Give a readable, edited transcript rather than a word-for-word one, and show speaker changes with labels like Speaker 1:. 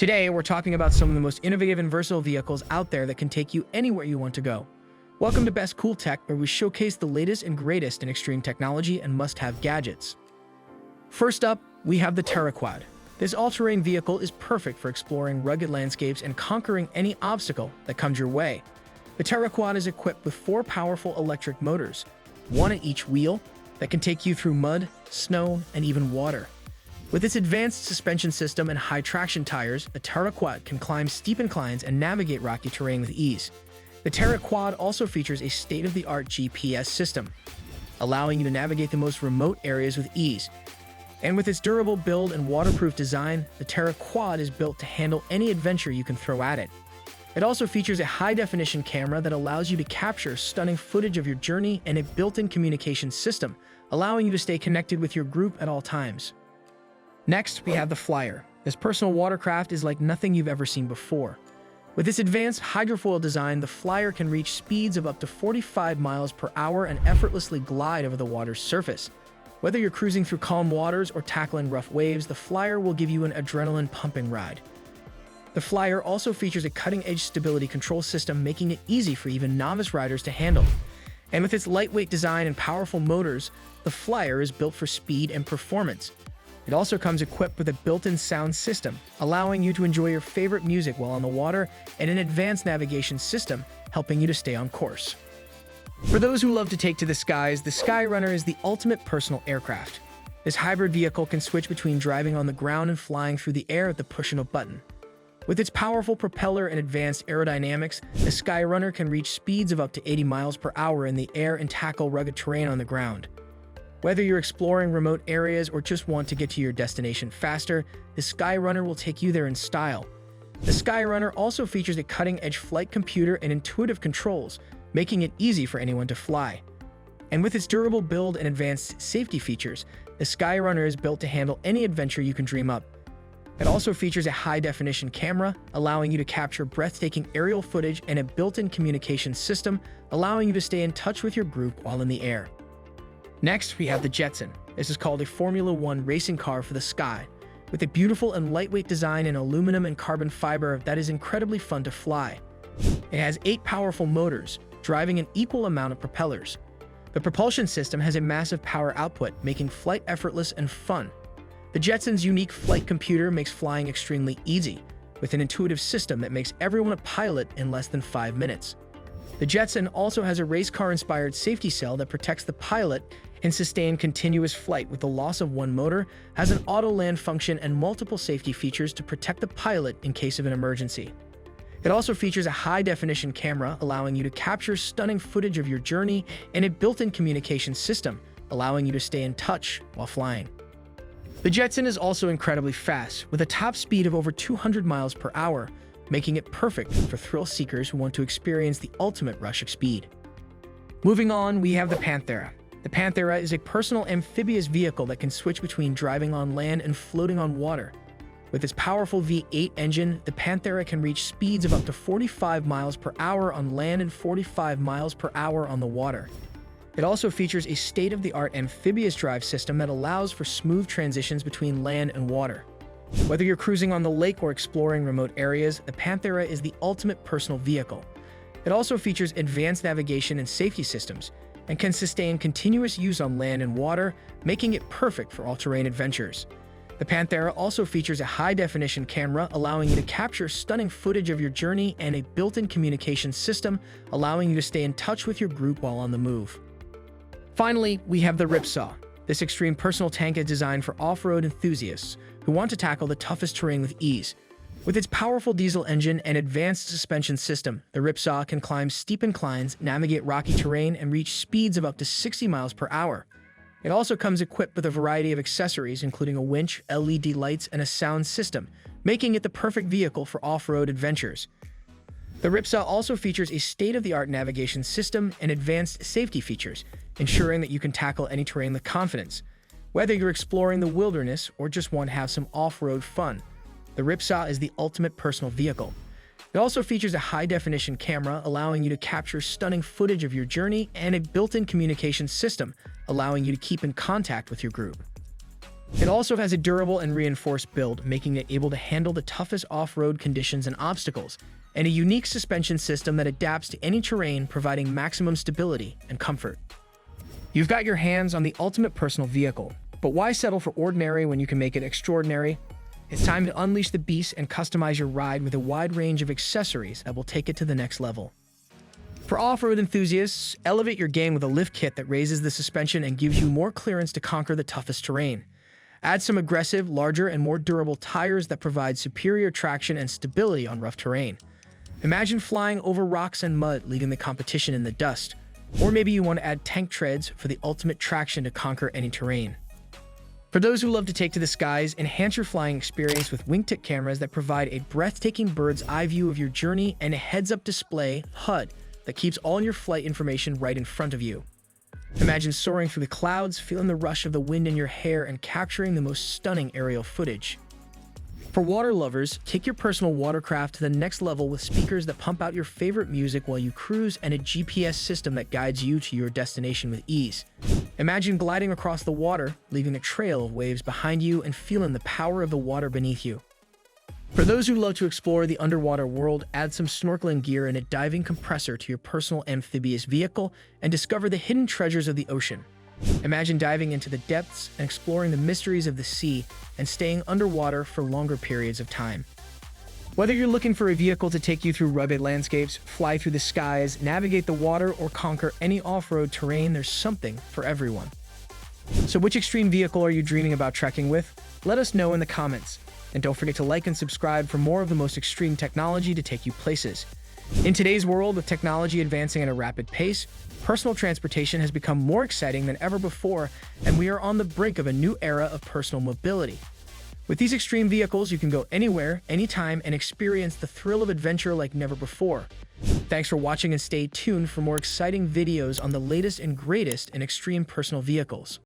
Speaker 1: Today, we're talking about some of the most innovative and versatile vehicles out there that can take you anywhere you want to go. Welcome to Best Cool Tech, where we showcase the latest and greatest in extreme technology and must-have gadgets. First up, we have the Terraquad. This all-terrain vehicle is perfect for exploring rugged landscapes and conquering any obstacle that comes your way. The Terraquad is equipped with 4 powerful electric motors, one at each wheel, that can take you through mud, snow, and even water. With its advanced suspension system and high traction tires, the Terraquad can climb steep inclines and navigate rocky terrain with ease. The Terraquad also features a state-of-the-art GPS system, allowing you to navigate the most remote areas with ease. And with its durable build and waterproof design, the Terraquad is built to handle any adventure you can throw at it. It also features a high-definition camera that allows you to capture stunning footage of your journey and a built-in communication system, allowing you to stay connected with your group at all times. Next, we have the Flyer. This personal watercraft is like nothing you've ever seen before. With its advanced hydrofoil design, the Flyer can reach speeds of up to 45 miles per hour and effortlessly glide over the water's surface. Whether you're cruising through calm waters or tackling rough waves, the Flyer will give you an adrenaline-pumping ride. The Flyer also features a cutting-edge stability control system, making it easy for even novice riders to handle. And with its lightweight design and powerful motors, the Flyer is built for speed and performance. It also comes equipped with a built-in sound system, allowing you to enjoy your favorite music while on the water, and an advanced navigation system, helping you to stay on course. For those who love to take to the skies, the Skyrunner is the ultimate personal aircraft. This hybrid vehicle can switch between driving on the ground and flying through the air at the push of a button. With its powerful propeller and advanced aerodynamics, the Skyrunner can reach speeds of up to 80 miles per hour in the air and tackle rugged terrain on the ground. Whether you're exploring remote areas or just want to get to your destination faster, the Skyrunner will take you there in style. The Skyrunner also features a cutting-edge flight computer and intuitive controls, making it easy for anyone to fly. And with its durable build and advanced safety features, the Skyrunner is built to handle any adventure you can dream up. It also features a high-definition camera, allowing you to capture breathtaking aerial footage, and a built-in communication system, allowing you to stay in touch with your group while in the air. Next, we have the Jetson. This is called a Formula One racing car for the sky, with a beautiful and lightweight design in aluminum and carbon fiber that is incredibly fun to fly. It has 8 powerful motors, driving an equal amount of propellers. The propulsion system has a massive power output, making flight effortless and fun. The Jetson's unique flight computer makes flying extremely easy, with an intuitive system that makes everyone a pilot in less than 5 minutes. The Jetson also has a race car-inspired safety cell that protects the pilot and sustain continuous flight with the loss of one motor, has an auto-land function and multiple safety features to protect the pilot in case of an emergency. It also features a high-definition camera, allowing you to capture stunning footage of your journey, and a built-in communication system, allowing you to stay in touch while flying. The Jetson is also incredibly fast, with a top speed of over 200 miles per hour, making it perfect for thrill seekers who want to experience the ultimate rush of speed. Moving on, we have the Panthera. The Panthera is a personal amphibious vehicle that can switch between driving on land and floating on water. With its powerful V8 engine, the Panthera can reach speeds of up to 45 miles per hour on land and 45 miles per hour on the water. It also features a state-of-the-art amphibious drive system that allows for smooth transitions between land and water. Whether you're cruising on the lake or exploring remote areas, the Panthera is the ultimate personal vehicle. It also features advanced navigation and safety systems, and can sustain continuous use on land and water, making it perfect for all-terrain adventures. The Panthera also features a high-definition camera, allowing you to capture stunning footage of your journey, and a built-in communication system, allowing you to stay in touch with your group while on the move. Finally, we have the Ripsaw. This extreme personal tank is designed for off-road enthusiasts who want to tackle the toughest terrain with ease. With its powerful diesel engine and advanced suspension system, the Ripsaw can climb steep inclines, navigate rocky terrain, and reach speeds of up to 60 miles per hour. It also comes equipped with a variety of accessories, including a winch, LED lights, and a sound system, making it the perfect vehicle for off-road adventures. The Ripsaw also features a state-of-the-art navigation system and advanced safety features, ensuring that you can tackle any terrain with confidence. Whether you're exploring the wilderness or just want to have some off-road fun, the Ripsaw is the ultimate personal vehicle. It also features a high-definition camera, allowing you to capture stunning footage of your journey, and a built-in communication system, allowing you to keep in contact with your group. It also has a durable and reinforced build, making it able to handle the toughest off-road conditions and obstacles, and a unique suspension system that adapts to any terrain, providing maximum stability and comfort. You've got your hands on the ultimate personal vehicle, but why settle for ordinary when you can make it extraordinary? It's time to unleash the beast and customize your ride with a wide range of accessories that will take it to the next level. For off-road enthusiasts, elevate your game with a lift kit that raises the suspension and gives you more clearance to conquer the toughest terrain. Add some aggressive, larger, and more durable tires that provide superior traction and stability on rough terrain. Imagine flying over rocks and mud, leaving the competition in the dust. Or maybe you want to add tank treads for the ultimate traction to conquer any terrain. For those who love to take to the skies, enhance your flying experience with wingtip cameras that provide a breathtaking bird's eye view of your journey and a heads-up display HUD that keeps all your flight information right in front of you. Imagine soaring through the clouds, feeling the rush of the wind in your hair, and capturing the most stunning aerial footage. For water lovers, take your personal watercraft to the next level with speakers that pump out your favorite music while you cruise and a GPS system that guides you to your destination with ease. Imagine gliding across the water, leaving a trail of waves behind you and feeling the power of the water beneath you. For those who love to explore the underwater world, add some snorkeling gear and a diving compressor to your personal amphibious vehicle and discover the hidden treasures of the ocean. Imagine diving into the depths and exploring the mysteries of the sea and staying underwater for longer periods of time. Whether you're looking for a vehicle to take you through rugged landscapes, fly through the skies, navigate the water, or conquer any off-road terrain, there's something for everyone. So which extreme vehicle are you dreaming about trekking with? Let us know in the comments. And don't forget to like and subscribe for more of the most extreme technology to take you places. In today's world, with technology advancing at a rapid pace, personal transportation has become more exciting than ever before, and we are on the brink of a new era of personal mobility. With these extreme vehicles, you can go anywhere, anytime, and experience the thrill of adventure like never before. Thanks for watching and stay tuned for more exciting videos on the latest and greatest in extreme personal vehicles.